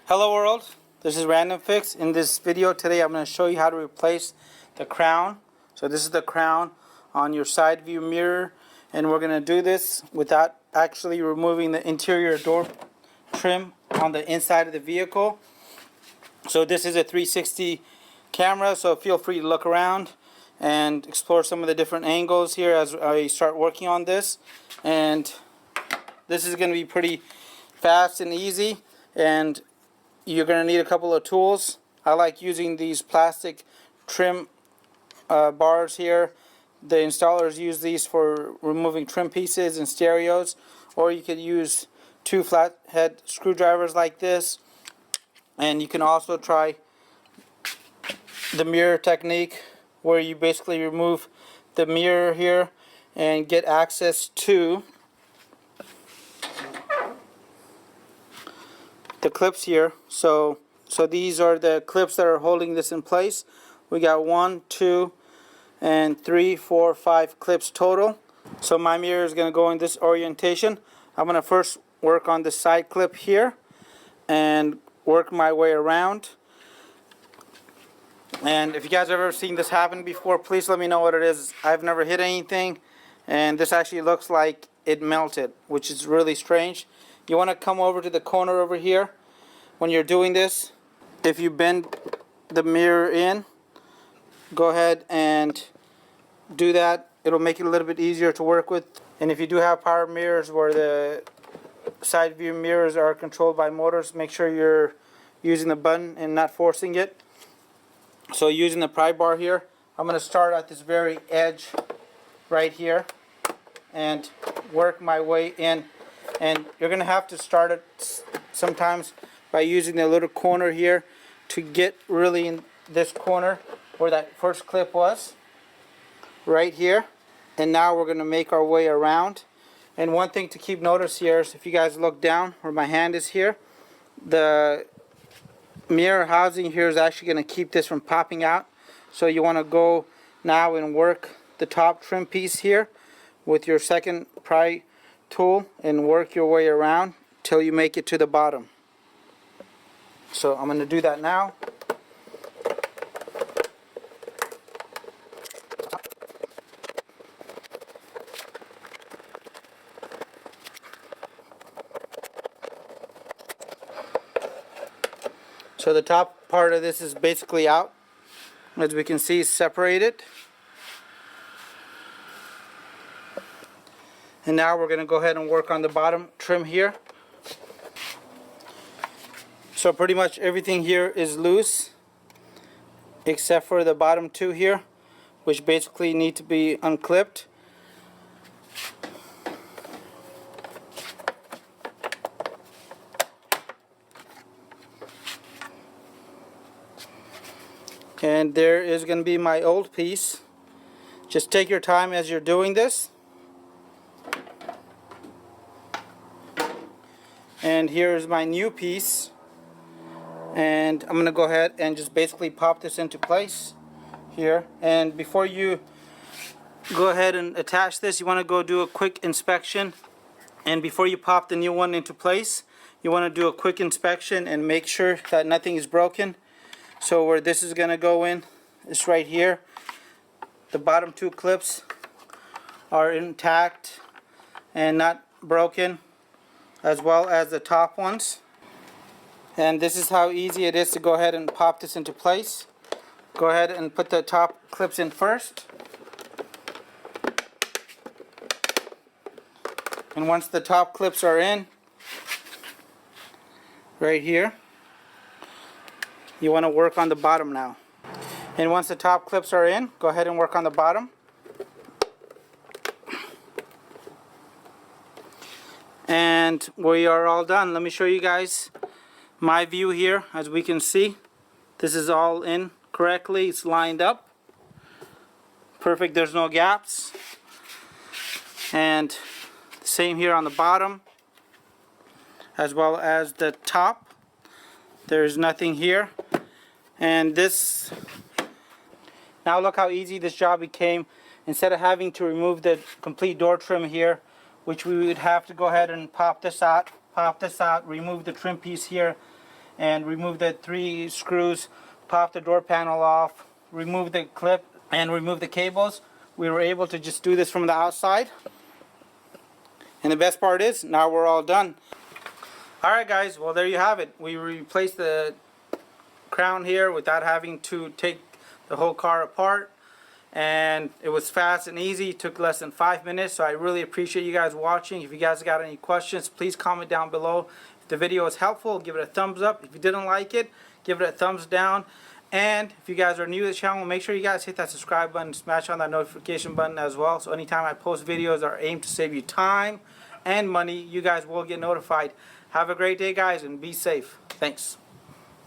Hello world, this is Random Fix. In this video today I'm going to show you how to replace the crown. So this is the crown on your side view mirror, and we're going to do this without actually removing the interior door trim on the inside of the vehicle. So this is a 360 camera, so feel free to look around and explore some of the different angles here as I start working on this. And this is going to be pretty fast and easy, and you're going to need a couple of tools. I like using these plastic trim bars here. The installers use these for removing trim pieces and stereos, or you could use two flathead screwdrivers like this. And you can also try the mirror technique, where you basically remove the mirror here and get access to the clips here. So these are the clips that are holding this in place. We got 1, 2, and 3, 4, 5 clips total. So my mirror is going to go in this orientation. I'm going to first work on the side clip here and work my way around. And if you guys have ever seen this happen before, please let me know what it is. I've never hit anything, and this actually looks like it melted, which is really strange. You want to come over to the corner over here when you're doing this. If you bend the mirror in, go ahead and do that. It'll make it a little bit easier to work with. And if you do have power mirrors where the side view mirrors are controlled by motors, make sure you're using the button and not forcing it. So using the pry bar here, I'm going to start at this very edge right here and work my way in. And you're going to have to start it sometimes by using the little corner here to get really in this corner where that first clip was, right here. And now we're going to make our way around. And one thing to keep notice here is, if you guys look down where my hand is here, the mirror housing here is actually going to keep this from popping out. So you want to go now and work the top trim piece here with your second pry tool and work your way around till you make it to the bottom. So I'm going to do that now. So the top part of this is basically out. As we can see, separated. And now we're going to go ahead and work on the bottom trim here. So pretty much everything here is loose except for the bottom two here, which basically need to be unclipped. And there is going to be my old piece. Just take your time as you're doing this. And here is my new piece. And I'm going to go ahead and just basically pop this into place here. And before you go ahead and attach this, you want to go do a quick inspection. And before you pop the new one into place, you want to do a quick inspection and make sure that nothing is broken. So where this is going to go in is right here. The bottom two clips are intact and not broken, as well as the top ones. And this is how easy it is to go ahead and pop this into place. Go ahead and put the top clips in first. And once the top clips are in, right here, you want to work on the bottom now. And once the top clips are in, go ahead and work on the bottom. And we are all done. Let me show you guys my view here. As we can see, this is all in correctly. It's lined up. Perfect, there's no gaps. And same here on the bottom, as well as the top. There's nothing here. And this, now look how easy this job became. Instead of having to remove the complete door trim here, which we would have to go ahead and pop this out, remove the trim piece here, and remove the 3 screws, pop the door panel off, remove the clip, and remove the cables. We were able to just do this from the outside. And the best part is, now we're all done. Alright guys, well there you have it. We replaced the crown here without having to take the whole car apart. And it was fast and easy. It took less than 5 minutes. So I really appreciate you guys watching. If you guys got any questions, please comment down below. If the video was helpful, give it a thumbs up. If you didn't like it, give it a thumbs down. And if you guys are new to the channel, make sure you guys hit that subscribe button, smash on that notification button as well. So anytime I post videos that are aimed to save you time and money, you guys will get notified. Have a great day guys, and be safe. Thanks.